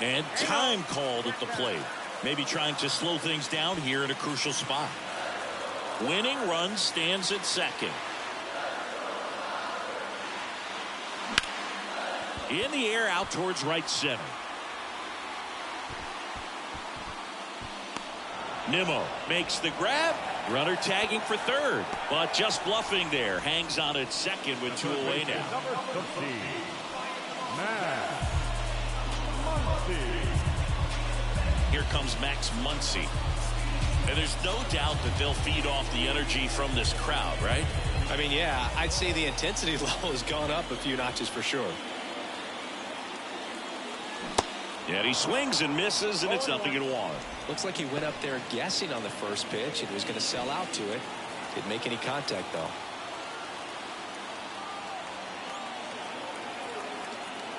And time called at the plate. Maybe trying to slow things down here at a crucial spot. Winning run stands at second. In the air out towards right center. Nimmo makes the grab. Runner tagging for third, but just bluffing there. Hangs on at second with 2 away now. Here comes Max Muncy. And there's no doubt that they'll feed off the energy from this crowd, right? I mean, yeah, I'd say the intensity level has gone up a few notches for sure. And he swings and misses, and it's 0-1. Looks like he went up there guessing on the first pitch and was going to sell out to it. Didn't make any contact, though.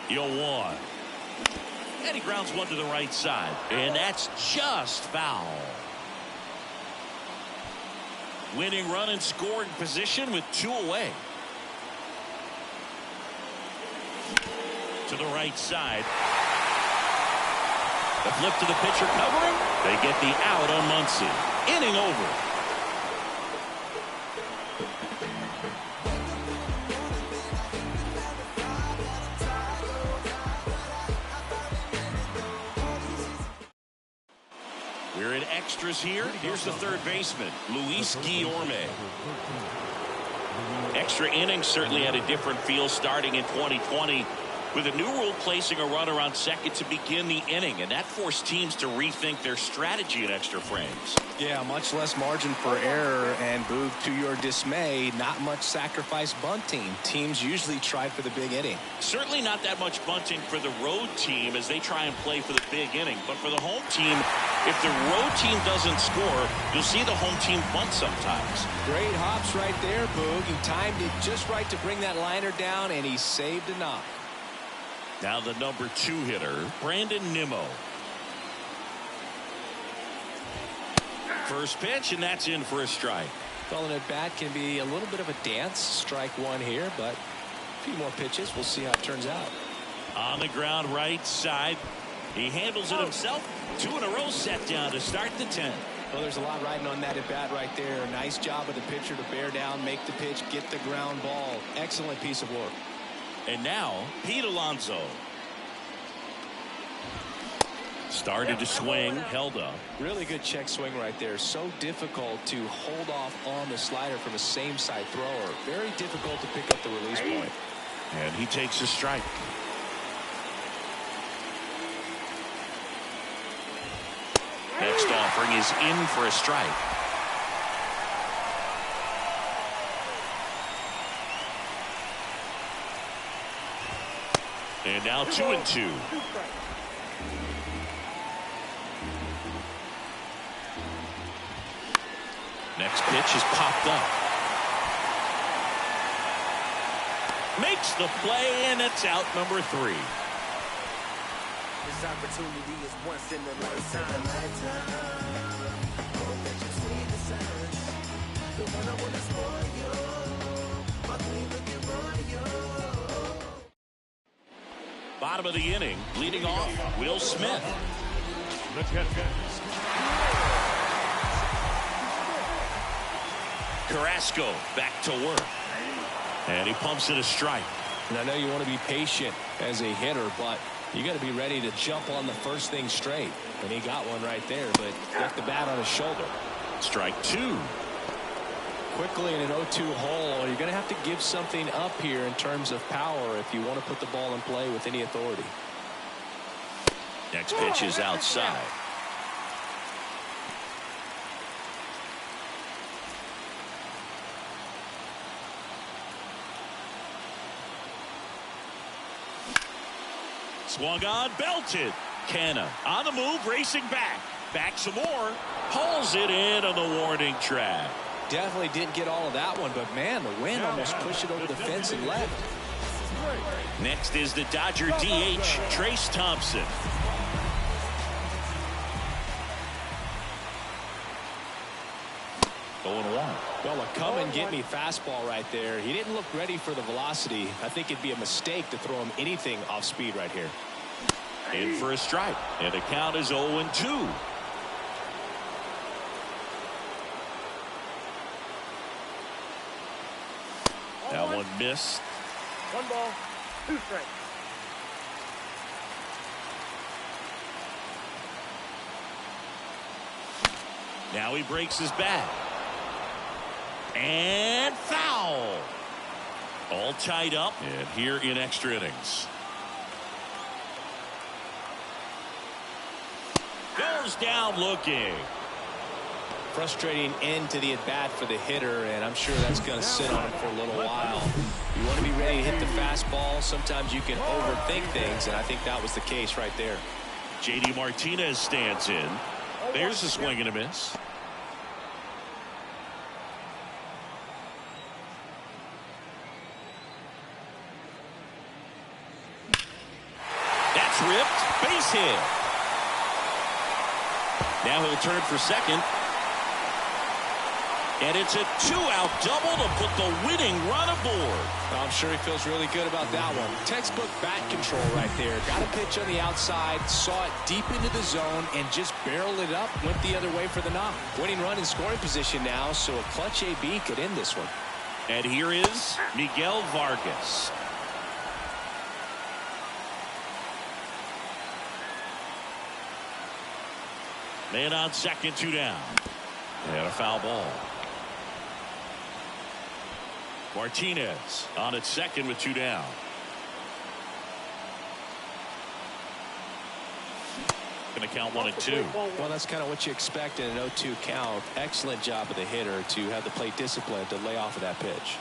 0-1. And he grounds one to the right side. And that's just foul. Winning run in scoring position with 2 away. To the right side. The flip to the pitcher covering. They get the out on Muncy. Inning over. We're in extras here. Here's the third baseman, Luis Guillorme. Extra innings certainly had a different feel starting in 2020. with a new rule placing a runner on second to begin the inning, and that forced teams to rethink their strategy in extra frames. Yeah, much less margin for error, and Boog, to your dismay, not much sacrifice bunting. Teams usually try for the big inning. Certainly not that much bunting for the road team as they try and play for the big inning, but for the home team, if the road team doesn't score, you'll see the home team bunt sometimes. Great hops right there, Boog. He timed it just right to bring that liner down, and he saved a knock. Now the number 2 hitter, Brandon Nimmo. First pitch, and that's in for a strike. Calling it bat can be a little bit of a dance. Strike one here, but a few more pitches. We'll see how it turns out. On the ground right side. He handles it himself. 2 in a row set down to start the 10th. Well, there's a lot riding on that at bat right there. Nice job of the pitcher to bear down, make the pitch, get the ground ball. Excellent piece of work. And now, Pete Alonso. Started to swing, held up. Really good check swing right there. So difficult to hold off on the slider from a same side thrower. Very difficult to pick up the release point. And he takes a strike. Next offering is in for a strike. And now 2-2. Next pitch is popped up. Makes the play, and it's out, number 3. This opportunity is once in a lifetime. Bottom of the inning, leading off, Will Smith. Carrasco back to work. And he pumps it a strike. And I know you want to be patient as a hitter, but you got to be ready to jump on the first thing straight. And he got one right there, but got the bat on his shoulder. Strike 2. Quickly in an 0-2 hole, you're going to have to give something up here in terms of power if you want to put the ball in play with any authority. Next pitch is outside. Swung on, belted. Canna on the move, racing back. Back some more. Pulls it in on the warning track. Definitely didn't get all of that one, but man, the wind almost pushed it over the fence and left. Next is the Dodger DH, Trace Thompson. Going 1. Well, a come and get me fastball right there. He didn't look ready for the velocity. I think it'd be a mistake to throw him anything off speed right here. In for a strike, and the count is 0-2. That one missed. 1 ball, 2 strikes. Now he breaks his bat. And foul. All tied up, and here in extra innings. Goes down looking. Frustrating end to the at-bat for the hitter, and I'm sure that's going to sit on him for a little while. You want to be ready to hit the fastball. Sometimes you can overthink things, and I think that was the case right there. J.D. Martinez stands in. There's a swing and a miss. That's ripped. Base hit. Now he'll turn for second. And it's a 2-out double to put the winning run aboard. I'm sure he feels really good about that one. Textbook bat control right there. Got a pitch on the outside, saw it deep into the zone, and just barreled it up, went the other way for the knock. Winning run in scoring position now, so a clutch AB could end this one. And here is Miguel Vargas. Man on second, 2 down. And a foul ball. Martinez on at second with 2 down. making the count 1-2. Well, that's kind of what you expect in an 0-2 count. Excellent job of the hitter to have the plate discipline to lay off of that pitch.